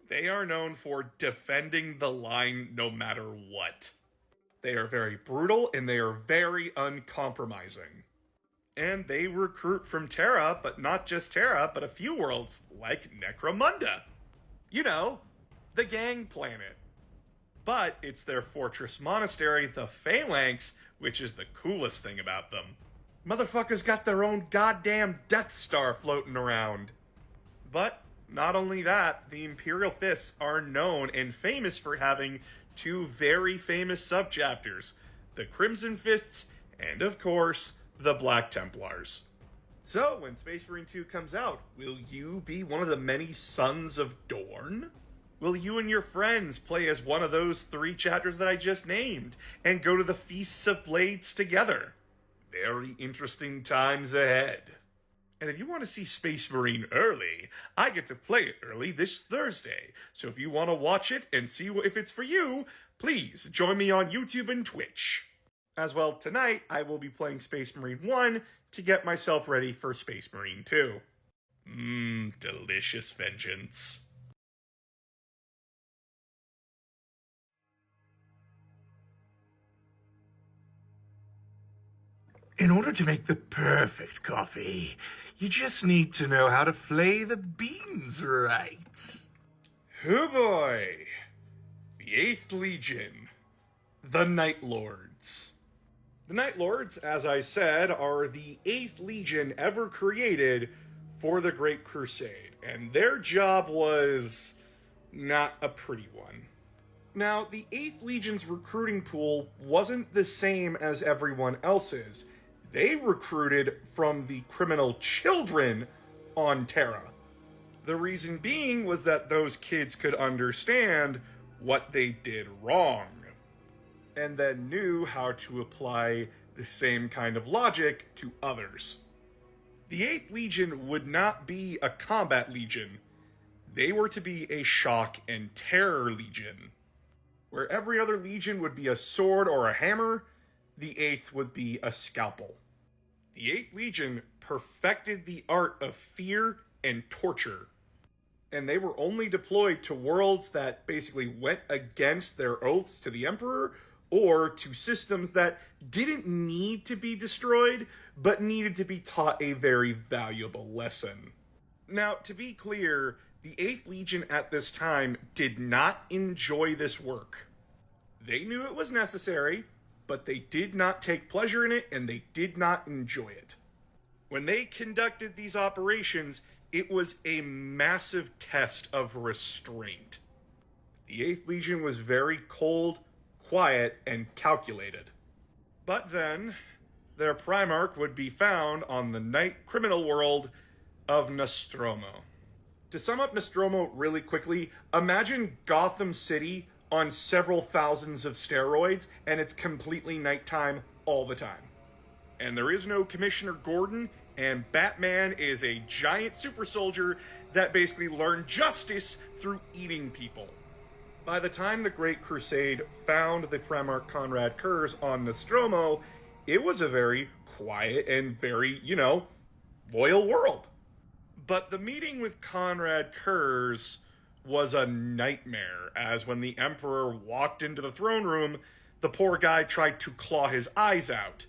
They are known for defending the line no matter what. They are very brutal, and they are very uncompromising. And they recruit from Terra, but not just Terra, but a few worlds, like Necromunda. You know, the gang planet. But it's their fortress monastery, the Phalanx, which is the coolest thing about them. Motherfuckers got their own goddamn Death Star floating around. But not only that, the Imperial Fists are known and famous for having two very famous subchapters, the Crimson Fists and, of course, the Black Templars. So, when Space Marine 2 comes out, will you be one of the many sons of Dorn? Will you and your friends play as one of those 3 chapters that I just named and go to the Feasts of Blades together? Very interesting times ahead. And if you want to see Space Marine early, I get to play it early this Thursday. So if you want to watch it and see if it's for you, please join me on YouTube and Twitch. As well, tonight I will be playing Space Marine 1 to get myself ready for Space Marine 2. Delicious vengeance. In order to make the perfect coffee, you just need to know how to flay the beans right. Oh boy! The 8th Legion. The Night Lords. The Night Lords, as I said, are the 8th Legion ever created for the Great Crusade, and their job was not a pretty one. Now, the 8th Legion's recruiting pool wasn't the same as everyone else's. They recruited from the criminal children on Terra. The reason being was that those kids could understand what they did wrong, and then knew how to apply the same kind of logic to others. The 8th Legion would not be a combat legion. They were to be a shock and terror legion. Where every other legion would be a sword or a hammer, the 8th would be a scalpel. The 8th Legion perfected the art of fear and torture. And they were only deployed to worlds that basically went against their oaths to the Emperor, or to systems that didn't need to be destroyed, but needed to be taught a very valuable lesson. Now, to be clear, the 8th Legion at this time did not enjoy this work. They knew it was necessary, but they did not take pleasure in it, and they did not enjoy it. When they conducted these operations, it was a massive test of restraint. The 8th Legion was very cold, quiet, and calculated. But then, their Primarch would be found on the night criminal world of Nostromo. To sum up Nostromo really quickly, imagine Gotham City on several thousands of steroids, and it's completely nighttime all the time. And there is no Commissioner Gordon, and Batman is a giant super soldier that basically learned justice through eating people. By the time the Great Crusade found the Primarch Conrad Kurz on Nostromo, it was a very quiet and very, loyal world. But the meeting with Conrad Kurz was a nightmare, as when the Emperor walked into the throne room, the poor guy tried to claw his eyes out.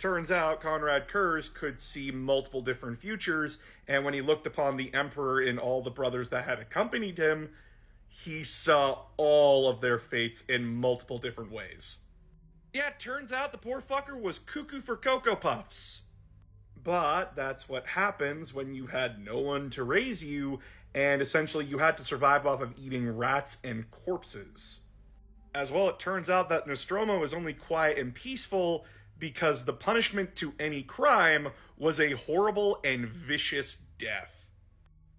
Turns out Conrad Kurz could see multiple different futures, and when he looked upon the Emperor and all the brothers that had accompanied him, he saw all of their fates in multiple different ways. Yeah, it turns out the poor fucker was cuckoo for Cocoa Puffs. But that's what happens when you had no one to raise you, and essentially you had to survive off of eating rats and corpses. As well, it turns out that Nostromo is only quiet and peaceful because the punishment to any crime was a horrible and vicious death.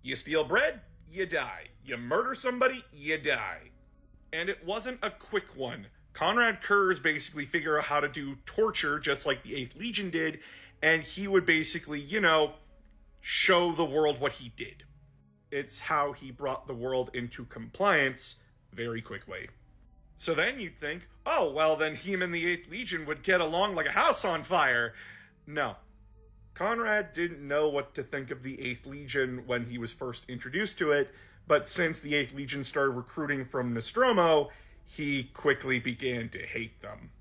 You steal bread, you die. You murder somebody, you die. And it wasn't a quick one. Conrad Kurz basically figured out how to do torture just like the 8th Legion did, and he would basically, show the world what he did. It's how he brought the world into compliance very quickly. So then you'd think, oh, well, then him and the 8th Legion would get along like a house on fire. No. Conrad didn't know what to think of the 8th Legion when he was first introduced to it, but since the 8th Legion started recruiting from Nostromo, he quickly began to hate them.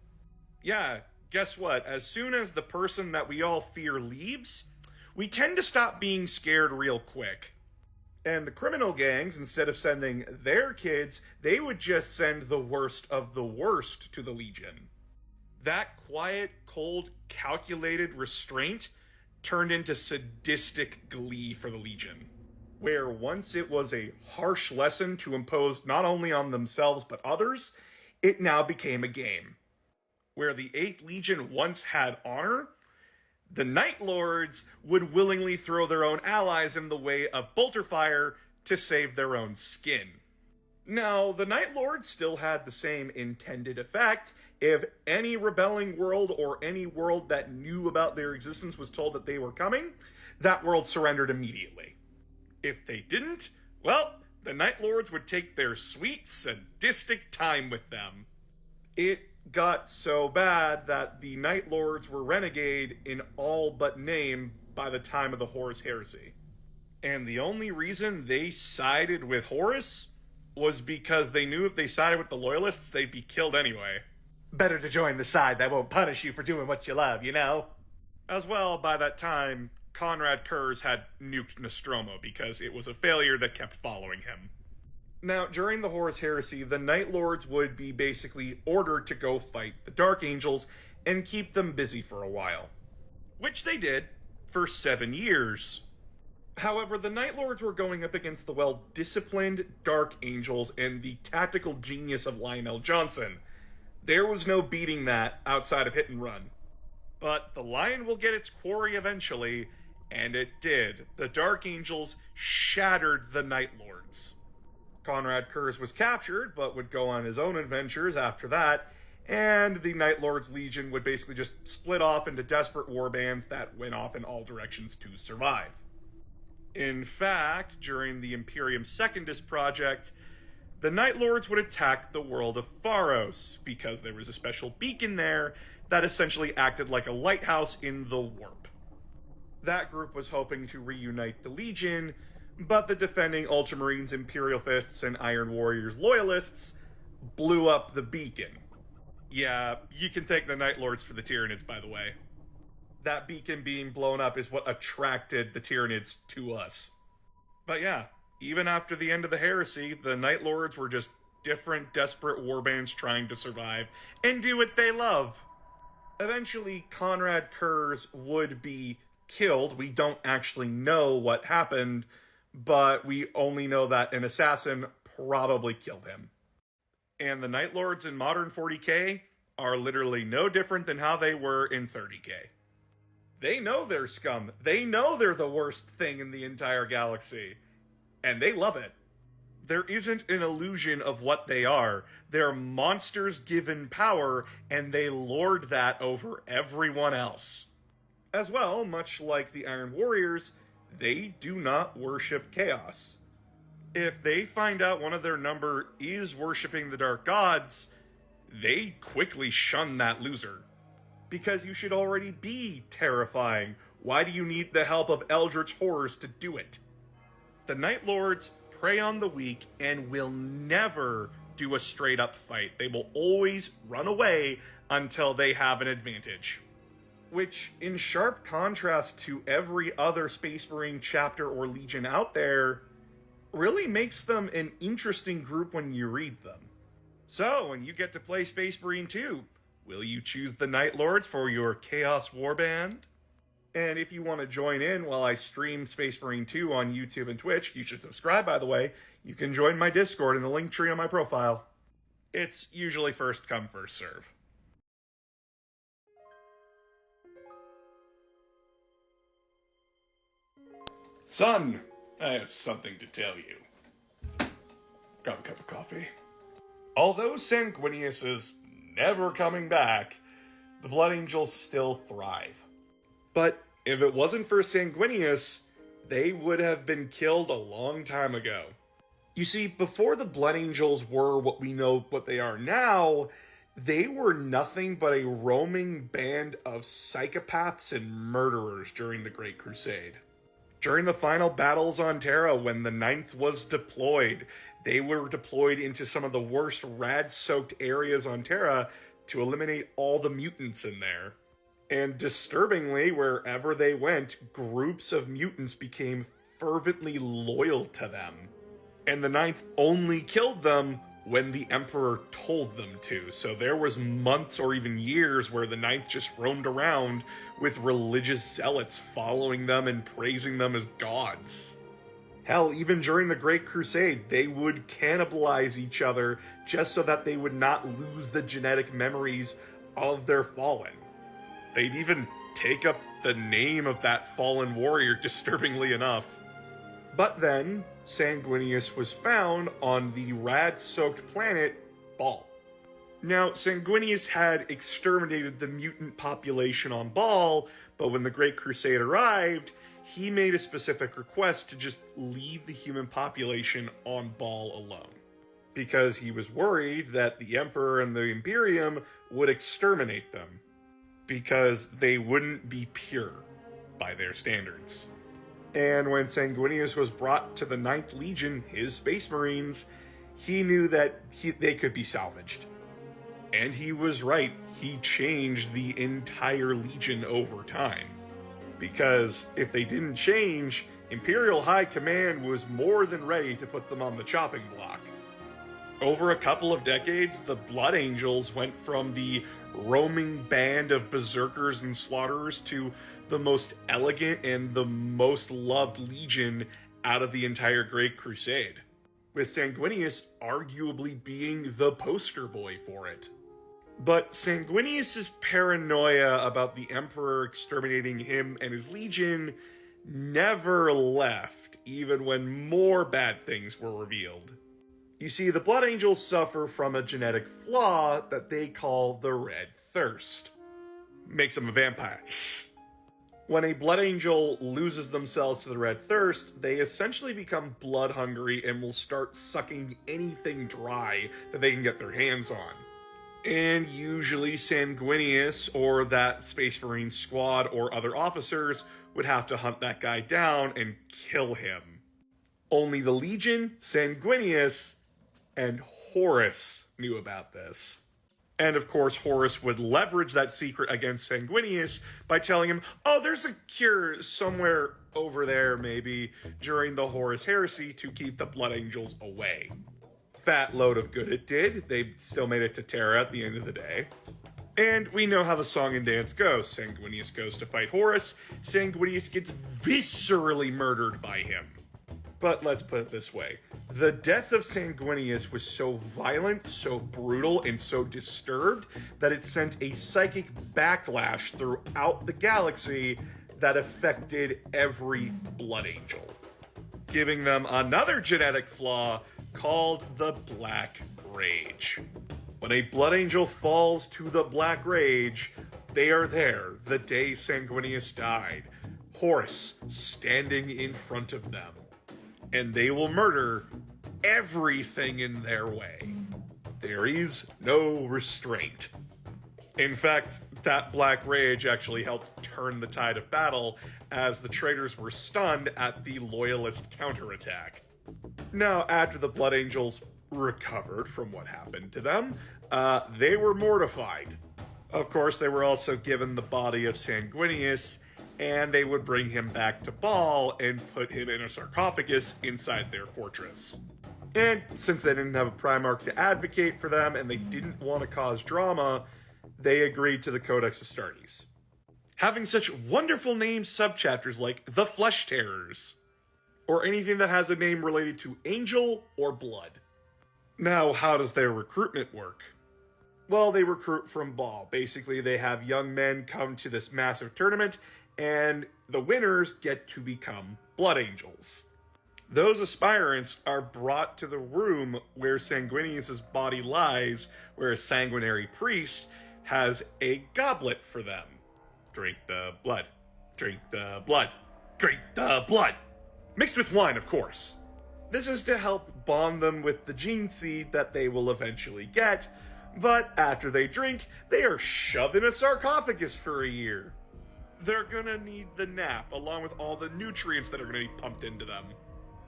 Yeah, guess what? As soon as the person that we all fear leaves, we tend to stop being scared real quick. And the criminal gangs, instead of sending their kids, they would just send the worst of the worst to the Legion. That quiet, cold, calculated restraint turned into sadistic glee for the Legion, where once it was a harsh lesson to impose not only on themselves but others, it now became a game. Where the 8th Legion once had honor, the Night Lords would willingly throw their own allies in the way of bolter fire to save their own skin. Now, the Night Lords still had the same intended effect. If any rebelling world or any world that knew about their existence was told that they were coming, that world surrendered immediately. If they didn't, well, the Night Lords would take their sweet, sadistic time with them. It got so bad that the Night Lords were renegade in all but name by the time of the Horus Heresy. And the only reason they sided with Horus was because they knew if they sided with the Loyalists, they'd be killed anyway. Better to join the side that won't punish you for doing what you love, As well, by that time, Conrad Kurz had nuked Nostromo because it was a failure that kept following him. Now, during the Horus Heresy, the Night Lords would be basically ordered to go fight the Dark Angels and keep them busy for a while. Which they did for 7 years. However, the Night Lords were going up against the well-disciplined Dark Angels and the tactical genius of Lionel Johnson. There was no beating that outside of hit and run. But the lion will get its quarry eventually, and it did. The Dark Angels shattered the Night Lords. Conrad Kurz was captured, but would go on his own adventures after that, and the Night Lords Legion would basically just split off into desperate warbands that went off in all directions to survive. In fact, during the Imperium Secundus project, the Night Lords would attack the world of Pharos, because there was a special beacon there that essentially acted like a lighthouse in the warp. That group was hoping to reunite the Legion, but the defending Ultramarines, Imperial Fists, and Iron Warriors loyalists blew up the beacon. Yeah, you can thank the Night Lords for the Tyranids, by the way. That beacon being blown up is what attracted the Tyranids to us. But yeah, even after the end of the heresy, the Night Lords were just different, desperate warbands trying to survive and do what they love. Eventually, Conrad Kurz would be killed. We don't actually know what happened, but we only know that an assassin probably killed him. And the Night Lords in modern 40k are literally no different than how they were in 30k. They know they're scum. They know they're the worst thing in the entire galaxy. And they love it. There isn't an illusion of what they are. They're monsters given power, and they lord that over everyone else. As well, much like the Iron Warriors, they do not worship chaos. If they find out one of their number is worshipping the Dark Gods, they quickly shun that loser. Because you should already be terrifying. Why do you need the help of eldritch horrors to do it? The Night Lords prey on the weak and will never do a straight up fight. They will always run away until they have an advantage. Which, in sharp contrast to every other Space Marine chapter or legion out there, really makes them an interesting group when you read them. So, when you get to play Space Marine 2, will you choose the Night Lords for your Chaos Warband? And if you want to join in while I stream Space Marine 2 on YouTube and Twitch, you should subscribe, by the way. You can join my Discord in the link tree on my profile. It's usually first come, first serve. Son, I have something to tell you. Grab a cup of coffee. Although Sanguinius is never coming back, the Blood Angels still thrive. But if it wasn't for Sanguinius, they would have been killed a long time ago. You see, before the Blood Angels were what we know what they are now, they were nothing but a roaming band of psychopaths and murderers during the Great Crusade. During the final battles on Terra, when the Ninth was deployed, they were deployed into some of the worst rad-soaked areas on Terra to eliminate all the mutants in there. And disturbingly, wherever they went, groups of mutants became fervently loyal to them. And the Ninth only killed them when the Emperor told them to. So there was months or even years where the Ninth just roamed around with religious zealots following them and praising them as gods. Hell, even during the Great Crusade, they would cannibalize each other just so that they would not lose the genetic memories of their fallen. They'd even take up the name of that fallen warrior, disturbingly enough. But then, Sanguinius was found on the rad-soaked planet Baal. Now, Sanguinius had exterminated the mutant population on Baal, but when the Great Crusade arrived, he made a specific request to just leave the human population on Baal alone. Because he was worried that the Emperor and the Imperium would exterminate them. Because they wouldn't be pure by their standards. And when Sanguinius was brought to the 9th Legion, his Space Marines, he knew that they could be salvaged. And he was right. He changed the entire Legion over time. Because if they didn't change, Imperial High Command was more than ready to put them on the chopping block. Over a couple of decades, the Blood Angels went from the roaming band of berserkers and slaughterers to the most elegant and the most loved legion out of the entire Great Crusade, with Sanguinius arguably being the poster boy for it. But Sanguinius' paranoia about the Emperor exterminating him and his legion never left, even when more bad things were revealed. You see, the Blood Angels suffer from a genetic flaw that they call the Red Thirst. Makes them a vampire. When a Blood Angel loses themselves to the Red Thirst, they essentially become blood hungry and will start sucking anything dry that they can get their hands on. And usually Sanguinius or that Space Marine squad or other officers would have to hunt that guy down and kill him. Only the Legion, Sanguinius, and Horus knew about this. And of course, Horus would leverage that secret against Sanguinius by telling him, oh, there's a cure somewhere over there, maybe, during the Horus Heresy to keep the Blood Angels away. Fat load of good it did. They still made it to Terra at the end of the day. And we know how the song and dance goes. Sanguinius goes to fight Horus. Sanguinius gets viscerally murdered by him. But let's put it this way. The death of Sanguinius was so violent, so brutal, and so disturbed that it sent a psychic backlash throughout the galaxy that affected every Blood Angel, giving them another genetic flaw called the Black Rage. When a Blood Angel falls to the Black Rage, they are there the day Sanguinius died, Horus standing in front of them. And they will murder everything in their way. There is no restraint. In fact, that Black Rage actually helped turn the tide of battle as the traitors were stunned at the Loyalist counterattack. Now, after the Blood Angels recovered from what happened to them, they were mortified. Of course, they were also given the body of Sanguinius, and they would bring him back to Baal and put him in a sarcophagus inside their fortress. And since they didn't have a Primarch to advocate for them and they didn't want to cause drama, they agreed to the Codex Astartes, having such wonderful named subchapters like the Flesh Terrors, or anything that has a name related to angel or blood. Now, how does their recruitment work? Well, they recruit from Baal. Basically, they have young men come to this massive tournament, and the winners get to become Blood Angels. Those aspirants are brought to the room where Sanguinius' body lies, where a sanguinary priest has a goblet for them. Drink the blood. Drink the blood. Drink the blood. Mixed with wine, of course. This is to help bond them with the gene seed that they will eventually get, but after they drink, they are shoved in a sarcophagus for a year. They're gonna need the nap, along with all the nutrients that are gonna be pumped into them.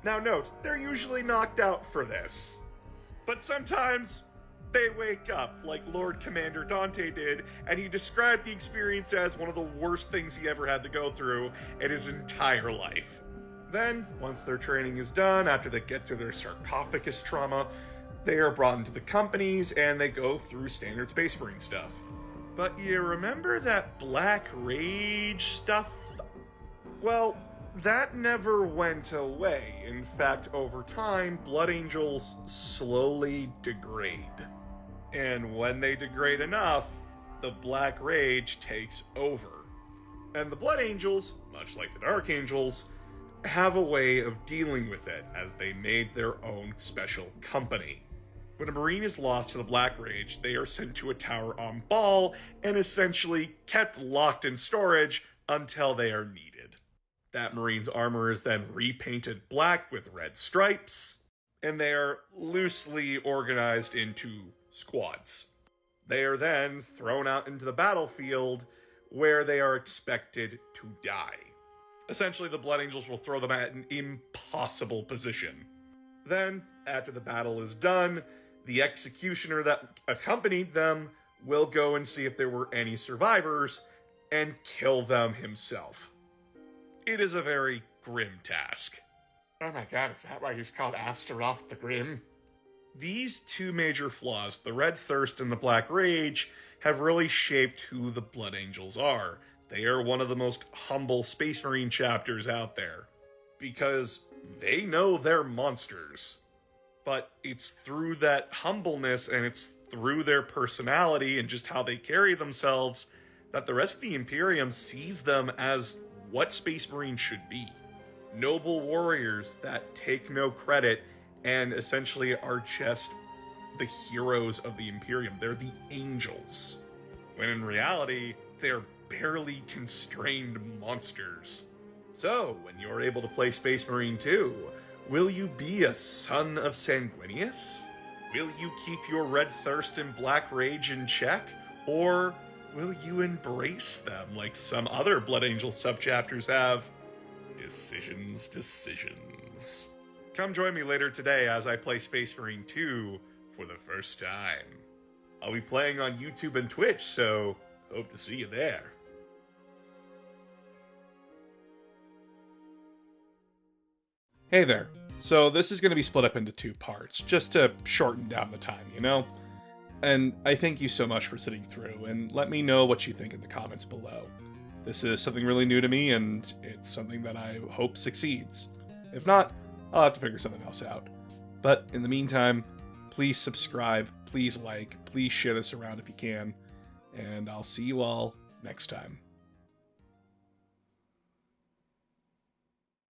Now note, they're usually knocked out for this. But sometimes, they wake up, like Lord Commander Dante did, and he described the experience as one of the worst things he ever had to go through in his entire life. Then, once their training is done, after they get through their sarcophagus trauma, they are brought into the companies, and they go through standard Space Marine stuff. But you remember that Black Rage stuff? Well, that never went away. In fact, over time, Blood Angels slowly degrade. And when they degrade enough, the Black Rage takes over. And the Blood Angels, much like the Dark Angels, have a way of dealing with it, as they made their own special company. When a Marine is lost to the Black Rage, they are sent to a tower on Baal and essentially kept locked in storage until they are needed. That Marine's armor is then repainted black with red stripes, and they are loosely organized into squads. They are then thrown out into the battlefield where they are expected to die. Essentially, the Blood Angels will throw them at an impossible position. Then, after the battle is done, the executioner that accompanied them will go and see if there were any survivors and kill them himself. It is a very grim task. Oh my god, is that why he's called Astaroth the Grim? These two major flaws, the Red Thirst and the Black Rage, have really shaped who the Blood Angels are. They are one of the most humble Space Marine chapters out there, because they know they're monsters. But it's through that humbleness and it's through their personality and just how they carry themselves that the rest of the Imperium sees them as what Space Marines should be. Noble warriors that take no credit and essentially are just the heroes of the Imperium. They're the angels. When in reality, they're barely constrained monsters. So, when you're able to play Space Marine 2, will you be a son of Sanguinius? Will you keep your red thirst and black rage in check? Or will you embrace them like some other Blood Angel subchapters have? Decisions. Come join me later today as I play Space Marine 2 for the first time. I'll be playing on YouTube and Twitch, so hope to see you there. Hey there. So this is going to be split up into 2 parts, just to shorten down the time, you know? And I thank you so much for sitting through, and let me know what you think in the comments below. This is something really new to me, and it's something that I hope succeeds. If not, I'll have to figure something else out. But in the meantime, please subscribe, please like, please share this around if you can, and I'll see you all next time.